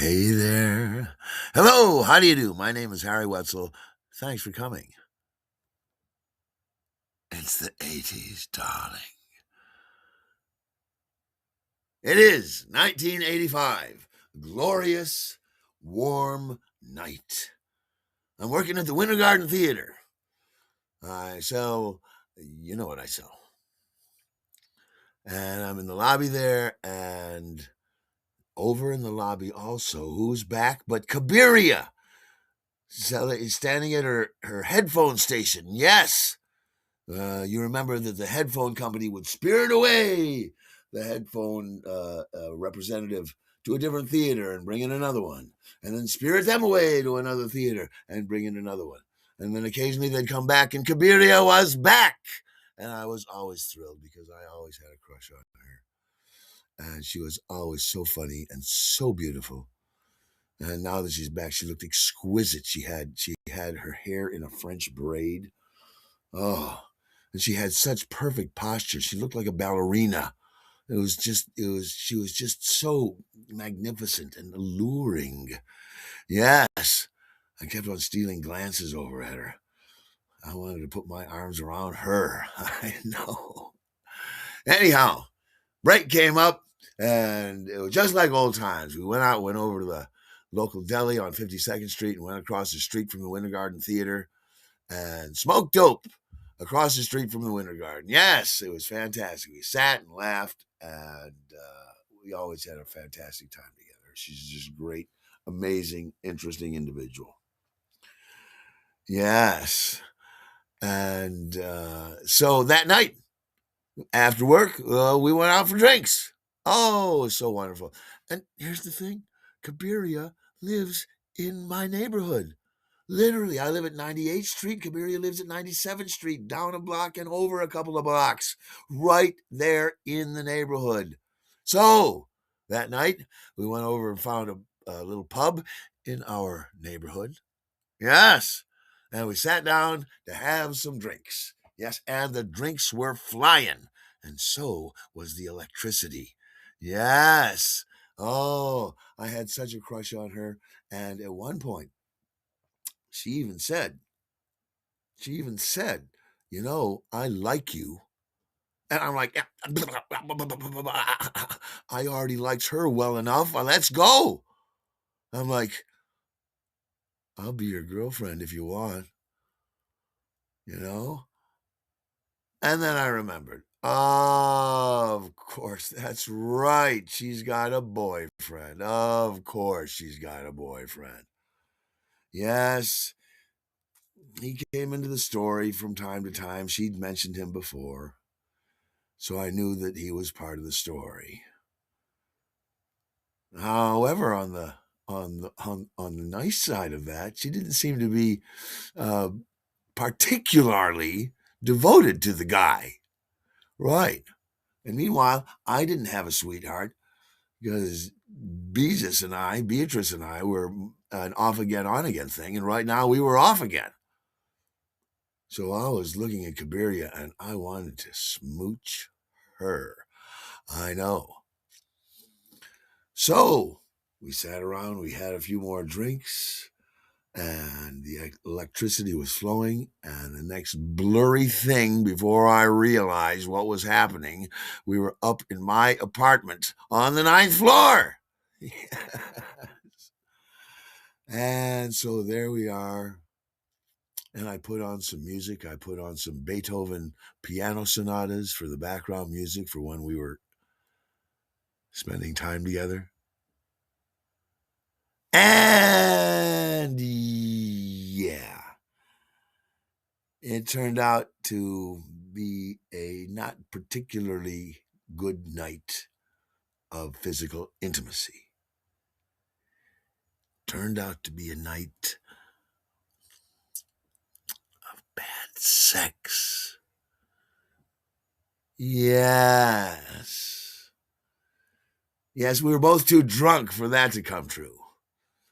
Hey there. Hello, how do you do? My name is Harry Wetzel. Thanks for coming. It's the 80s, darling. It is 1985. Glorious, warm night. I'm working at the Winter Garden Theater. I sell, you know what I sell. And I'm in the lobby there, and over in the lobby also, who's back but Cabiria? Standing at her headphone station. Yes. You remember that the headphone company would spirit away the headphone representative to a different theater and bring in another one, and then spirit them away to another theater and bring in another one. And then occasionally they'd come back, and Cabiria was back. And I was always thrilled because I always had a crush on her. And she was always so funny and so beautiful. And now that she's back, she looked exquisite. She had her hair in a French braid. Oh, and she had such perfect posture. She looked like a ballerina. She was just so magnificent and alluring. Yes. I kept on stealing glances over at her. I wanted to put my arms around her. I know. Anyhow, break came up, and it was just like old times. We went over to the local deli on 52nd Street and went across the street from the Winter Garden Theater and smoked dope across the street from the Winter Garden. Yes, it was fantastic. We sat and laughed, and we always had a fantastic time together. She's just a great, amazing, interesting individual. Yes. And so that night, after work, we went out for drinks. Oh, it was so wonderful. And here's the thing, Cabiria lives in my neighborhood. Literally, I live at 98th Street. Cabiria lives at 97th Street, down a block and over a couple of blocks, right there in the neighborhood. So that night, we went over and found a little pub in our neighborhood. Yes. And we sat down to have some drinks. Yes. And the drinks were flying. And so was the electricity. Yes. Oh, I had such a crush on her. And at one point, she even said, I like you. And I'm like, I already liked her well enough. Let's go. I'm like, I'll be your girlfriend if you want, you know? And then I remembered, of course, that's right. She's got a boyfriend. Of course, she's got a boyfriend. Yes, he came into the story from time to time. She'd mentioned him before. So I knew that he was part of the story. However, on the nice side of that, she didn't seem to be uh, particularly devoted to the guy. Right. And meanwhile, I didn't have a sweetheart because Beatrice and I were an off again, on again thing. And right now we were off again. So I was looking at Cabiria and I wanted to smooch her. I know. So we sat around, we had a few more drinks, and the electricity was flowing. And the next blurry thing before I realized what was happening, we were up in my apartment on the 9th floor. Yes. And so there we are. And I put on some music. I put on some Beethoven piano sonatas for the background music for when we were spending time together. And yeah, it turned out to be a not particularly good night of physical intimacy. Turned out to be a night of bad sex. Yes. Yes, we were both too drunk for that to come true.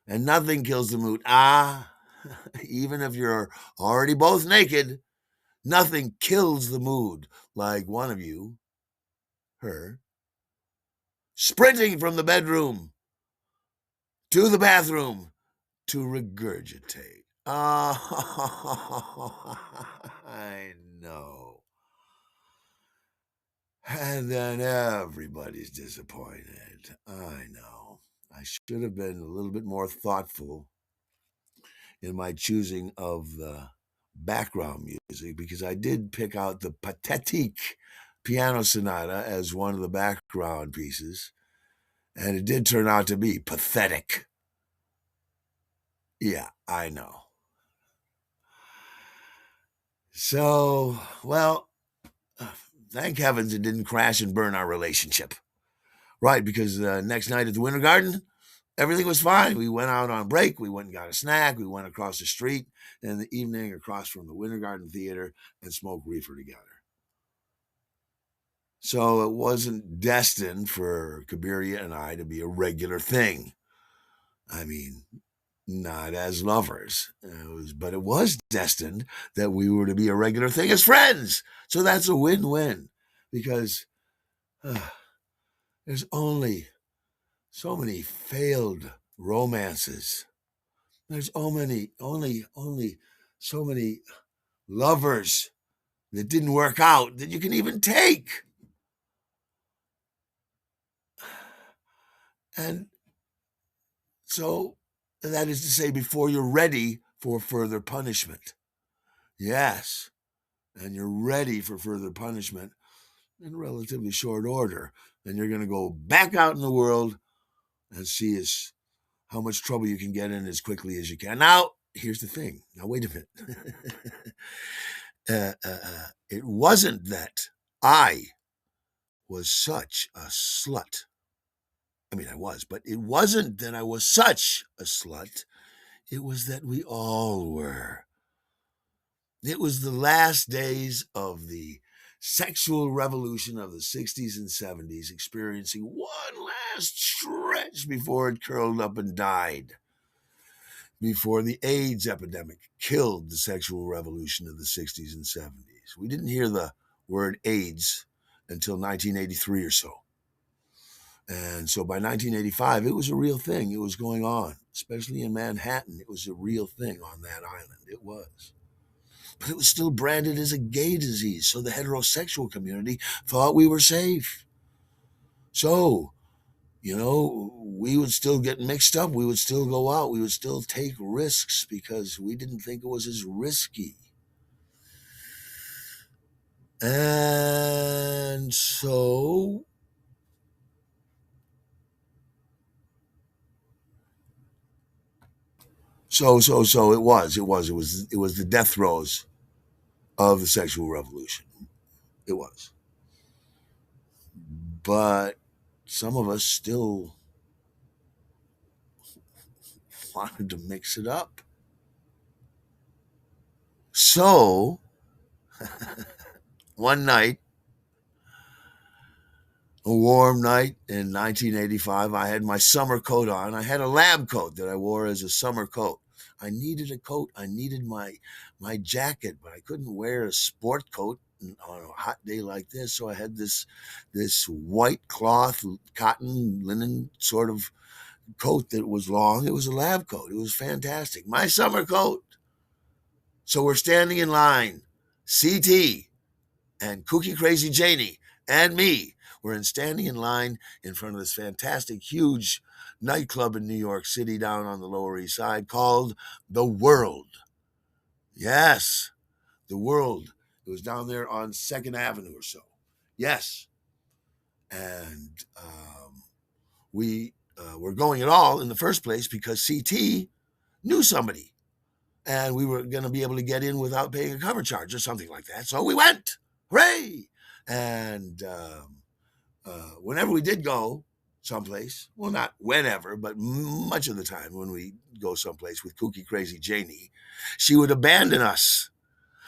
And nothing kills the mood. Even if you're already both naked, nothing kills the mood like one of you, her, sprinting from the bedroom to the bathroom to regurgitate. Oh, I know. And then everybody's disappointed. I know. I should have been a little bit more thoughtful in my choosing of the background music because I did pick out the Pathetique piano sonata as one of the background pieces, and it did turn out to be pathetic. Yeah, I know. So, well, thank heavens it didn't crash and burn our relationship. Right, because next night at the Winter Garden, everything was fine. We went out on break. We went and got a snack. We went across the street in the evening across from the Winter Garden Theater and smoked reefer together. So it wasn't destined for Cabiria and I to be a regular thing. I mean, not as lovers. But it was destined that we were to be a regular thing as friends. So that's a win-win because uh, there's only so many failed romances. There's only so many lovers that didn't work out that you can even take. And so that is to say, before you're ready for further punishment. Yes. And you're ready for further punishment in relatively short order. Then you're going to go back out in the world and see how much trouble you can get in as quickly as you can. Now, here's the thing. Now, wait a minute. It wasn't that I was such a slut. I mean, I was, but it wasn't that I was such a slut. It was that we all were. It was the last days of the sexual revolution of the 60s and 70s, experiencing one last stretch before it curled up and died. Before the AIDS epidemic killed the sexual revolution of the 60s and 70s. We didn't hear the word AIDS until 1983 or so. And so by 1985, it was a real thing. It was going on, especially in Manhattan. It was a real thing on that island. It was. But it was still branded as a gay disease. So the heterosexual community thought we were safe. So, we would still get mixed up. We would still go out. We would still take risks because we didn't think it was as risky. And so it was the death throes of the sexual revolution. It was. But some of us still wanted to mix it up. So one night, a warm night in 1985, I had my summer coat on. I had a lab coat that I wore as a summer coat. I needed a coat. I needed my jacket, but I couldn't wear a sport coat on a hot day like this. So I had this white cloth, cotton, linen sort of coat that was long. It was a lab coat. It was fantastic. My summer coat. So we're standing in line. CT and Kooky Crazy Janie and me were standing in line in front of this fantastic, huge nightclub in New York City down on the Lower East Side called The World. Yes, The World. It was down there on 2nd Avenue or so. Yes. And we were going at all in the first place because CT knew somebody. And we were going to be able to get in without paying a cover charge or something like that. So we went. Hooray! And whenever we did go someplace, well, not whenever, but much of the time when we go someplace with Kooky Crazy Janie, she would abandon us.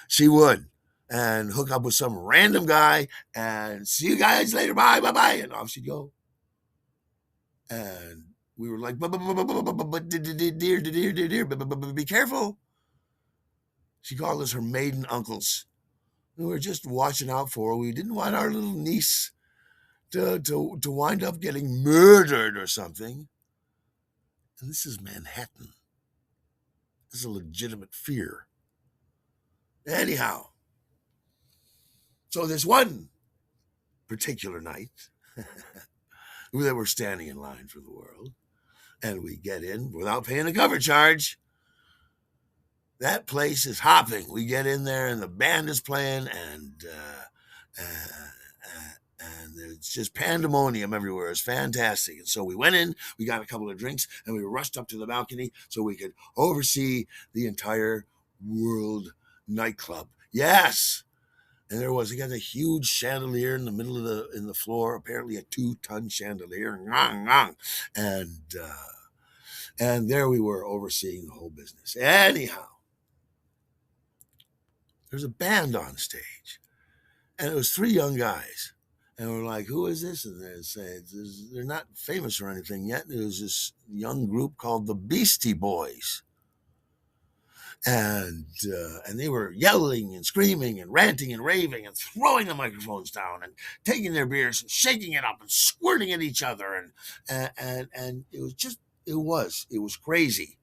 She would. And hook up with some random guy and see you guys later. Bye, bye, bye. And off she'd go. And we were like, dear, be careful. She called us her maiden uncles. We were just watching out for her. We didn't want our little niece to wind up getting murdered or something. And this is Manhattan. This is a legitimate fear. Anyhow, so there's one particular night that we're standing in line for the world, and we get in without paying a cover charge. That place is hopping. We get in there, and the band is playing, and it's just pandemonium everywhere. It's fantastic. And so we went in, we got a couple of drinks, and we rushed up to the balcony so we could oversee the entire world nightclub. Yes. And there was, he got a huge chandelier in the middle of the floor, apparently a 2-ton chandelier. And and there we were overseeing the whole business. Anyhow, there's a band on stage, and it was 3 young guys. And we're like, who is this? And they say, they're not famous or anything yet. It was this young group called the Beastie Boys. And they were yelling and screaming and ranting and raving and throwing the microphones down and taking their beers and shaking it up and squirting at each other. And it was just, it was crazy.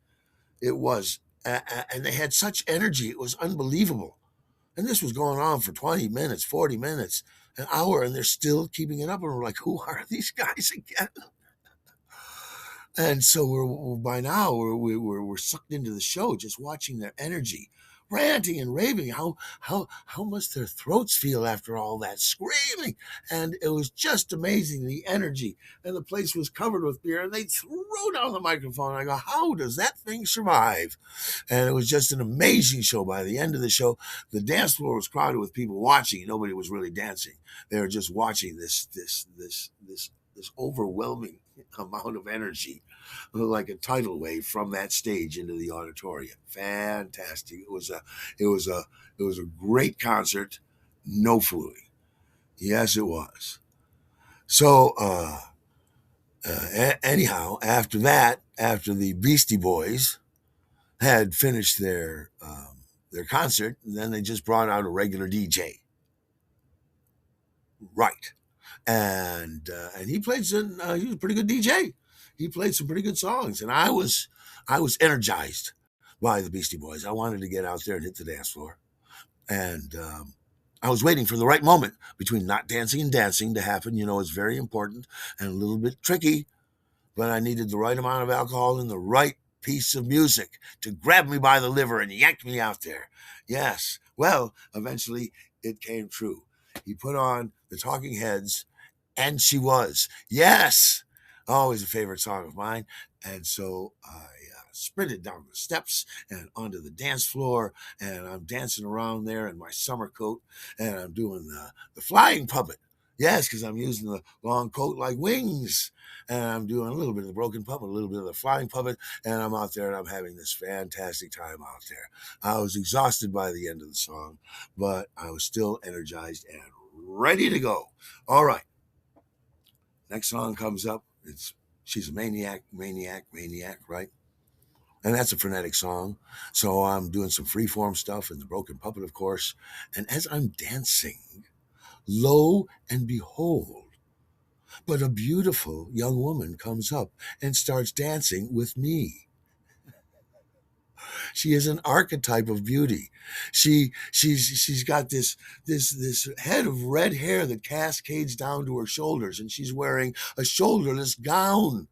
It was. And they had such energy. It was unbelievable. And this was going on for 20 minutes, 40 minutes, an hour, and they're still keeping it up. And we're like, who are these guys again? And so we're sucked into the show, just watching their energy, ranting and raving. How must their throats feel after all that screaming? And it was just amazing, the energy. And the place was covered with beer, and they threw down the microphone. I go, how does that thing survive? And it was just an amazing show. By the end of the show, the dance floor was crowded with people watching. Nobody was really dancing. They were just watching this overwhelming amount of energy, like a tidal wave from that stage into the auditorium. Fantastic. It was a great concert. No fooling. Yes, it was. So anyhow, after that, after the Beastie Boys had finished their concert, then they just brought out a regular DJ. Right. And he played some. He was a pretty good DJ. He played some pretty good songs, and I was energized by the Beastie Boys. I wanted to get out there and hit the dance floor, and I was waiting for the right moment between not dancing and dancing to happen. You know, it's very important and a little bit tricky, but I needed the right amount of alcohol and the right piece of music to grab me by the liver and yank me out there. Yes. Well, eventually it came true. He put on the Talking Heads, and She Was. Yes. Always a favorite song of mine. And so I sprinted down the steps and onto the dance floor, and I'm dancing around there in my summer coat, and I'm doing the flying puppet. Yes, because I'm using the long coat like wings, and I'm doing a little bit of the broken puppet, a little bit of the flying puppet, and I'm out there and I'm having this fantastic time out there. I was exhausted by the end of the song, but I was still energized and ready to go. All right. Next song comes up. It's She's a Maniac, Maniac, Maniac, right? And that's a frenetic song. So I'm doing some freeform stuff and the broken puppet, of course. And as I'm dancing, lo and behold, but a beautiful young woman comes up and starts dancing with me. She is an archetype of beauty. She's got this head of red hair that cascades down to her shoulders, and she's wearing a shoulderless gown.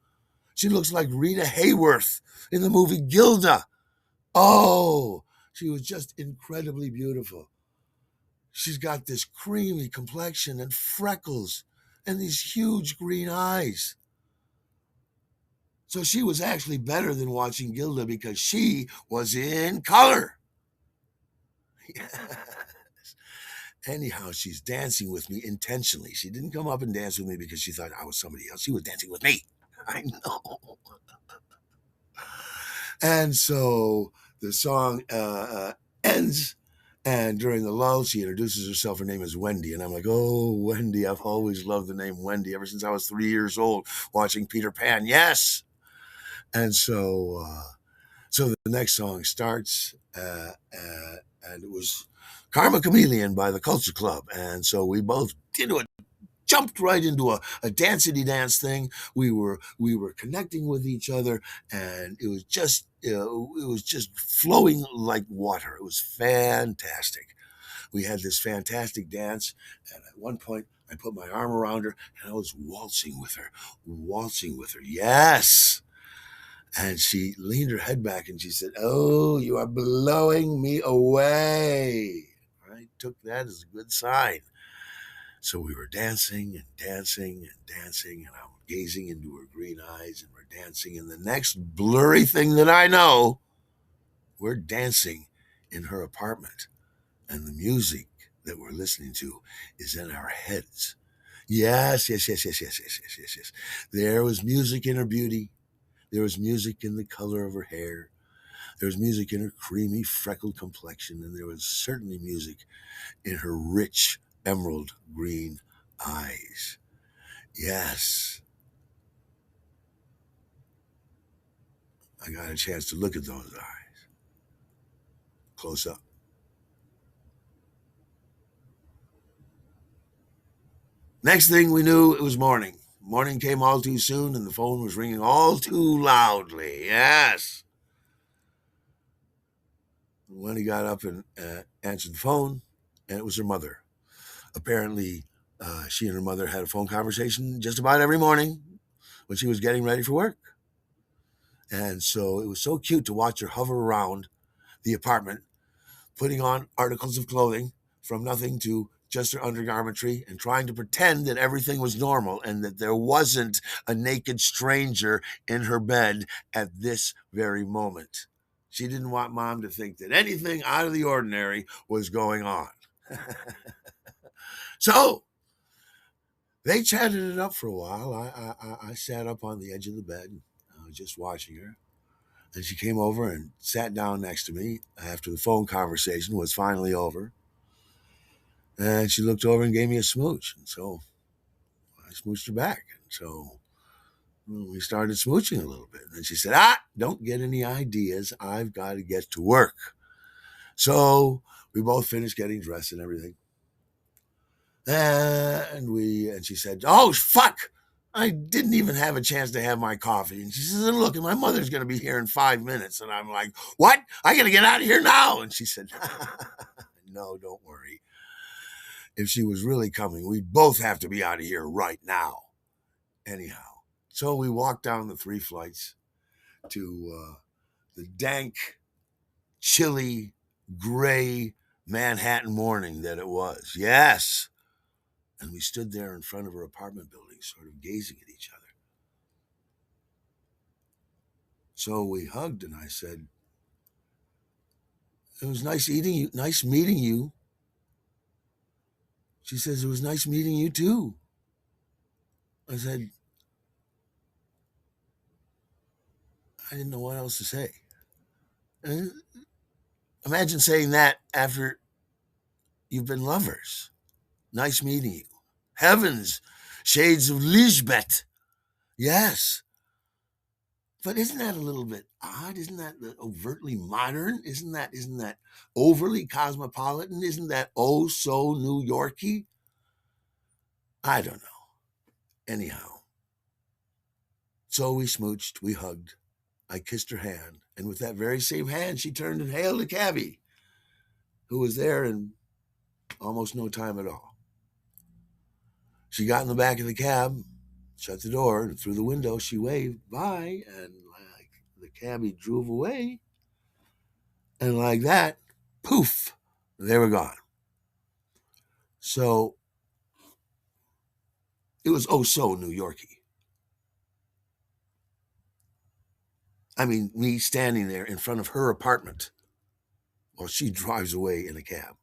She looks like Rita Hayworth in the movie Gilda. Oh, she was just incredibly beautiful. She's got this creamy complexion and freckles and these huge green eyes. So she was actually better than watching Gilda because she was in color. Yes. Anyhow, she's dancing with me intentionally. She didn't come up and dance with me because she thought I was somebody else. She was dancing with me. I know. And so the song ends, and during the lull, she introduces herself. Her name is Wendy, and I'm like, oh, Wendy. I've always loved the name Wendy ever since I was 3 years old watching Peter Pan. Yes. And so the next song starts, and it was Karma Chameleon by the Culture Club. And so we both did it jumped right into a dancity dance thing. We were connecting with each other, and it was just flowing like water. It was fantastic. We had this fantastic dance, and at one point I put my arm around her and I was waltzing with her. Yes. And she leaned her head back and she said, "Oh, you are blowing me away." I took that as a good sign. So we were dancing and dancing and dancing, and I'm gazing into her green eyes, and we're dancing. And the next blurry thing that I know, we're dancing in her apartment, and the music that we're listening to is in our heads. Yes, yes, yes, yes, yes, yes, yes, yes, yes. There was music in her beauty. There was music in the color of her hair. There was music in her creamy, freckled complexion, and there was certainly music in her rich, emerald green eyes. Yes, I got a chance to look at those eyes close up. Next thing we knew, it was morning. Morning came all too soon, and the phone was ringing all too loudly. Yes. Lenny got up and answered the phone, and it was her mother. Apparently, she and her mother had a phone conversation just about every morning when she was getting ready for work. And so it was so cute to watch her hover around the apartment, putting on articles of clothing from nothing to just her undergarmentry and trying to pretend that everything was normal and that there wasn't a naked stranger in her bed at this very moment. She didn't want mom to think that anything out of the ordinary was going on. So they chatted it up for a while. I sat up on the edge of the bed, just watching her. And she came over and sat down next to me after the phone conversation was finally over. And she looked over and gave me a smooch. And so I smooched her back. And so we started smooching a little bit. And then she said, don't get any ideas. I've got to get to work. So we both finished getting dressed and everything. And she said, "Oh, fuck. I didn't even have a chance to have my coffee." And she says, "Look, my mother's going to be here in 5 minutes." And I'm like, "What? I got to get out of here now." And she said, "No, don't worry. If she was really coming, we'd both have to be out of here right now." Anyhow, so we walked down the 3 flights to the dank, chilly, gray Manhattan morning that it was. Yes. And we stood there in front of her apartment building, sort of gazing at each other. So we hugged, and I said, "It was nice meeting you." She says, "It was nice meeting you too." I said, I didn't know what else to say. And imagine saying that after you've been lovers. Nice meeting you. Heavens, shades of Lisbeth. Yes. But isn't that a little bit odd? Isn't that overtly modern? Isn't that overly cosmopolitan? Isn't that oh so New Yorky? I don't know. Anyhow, so we smooched, we hugged. I kissed her hand, and with that very same hand, she turned and hailed a cabbie who was there in almost no time at all. She got in the back of the cab, shut the door, and through the window she waved bye, and like the cabbie drove away, and like that, poof, they were gone. So it was oh so New Yorky. I mean, me standing there in front of her apartment while she drives away in a cab.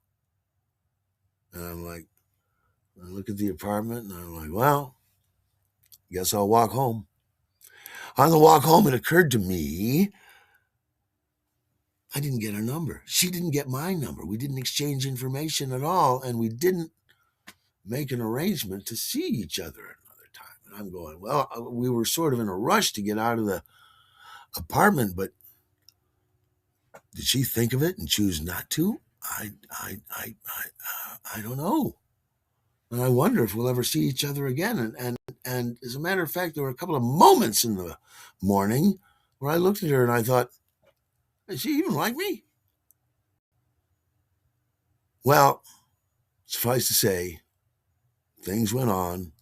And I'm like, I look at the apartment and I'm like, well, guess I'll walk home. On the walk home, it occurred to me I didn't get her number. She didn't get my number. We didn't exchange information at all, and we didn't make an arrangement to see each other another time. And I'm going, well, we were sort of in a rush to get out of the apartment, but did she think of it and choose not to? I don't know. And I wonder if we'll ever see each other again. And as a matter of fact, there were a couple of moments in the morning where I looked at her and I thought, does she even like me? Well, suffice to say, things went on,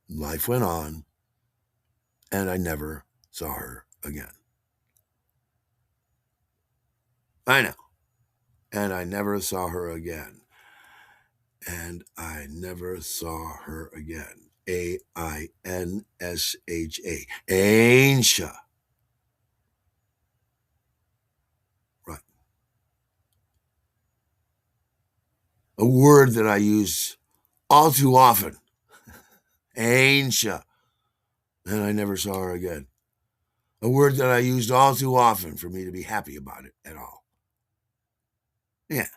life went on, and I never saw her again. I know. And I never saw her again. And I never saw her again. Ainsha. Ainsha. Right. A word that I use all too often. Ainsha. And I never saw her again. A word that I used all too often for me to be happy about it at all. Yeah.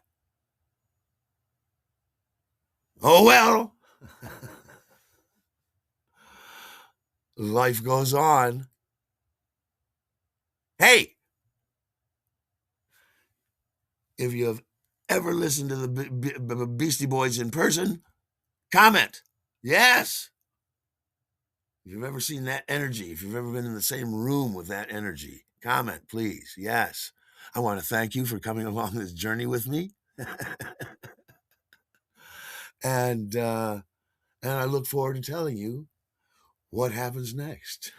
Oh, well. Life goes on. Hey, if you have ever listened to the Beastie Boys in person, comment. Yes. If you've ever seen that energy, if you've ever been in the same room with that energy, comment, please. Yes. I want to thank you for coming along this journey with me. and I look forward to telling you what happens next.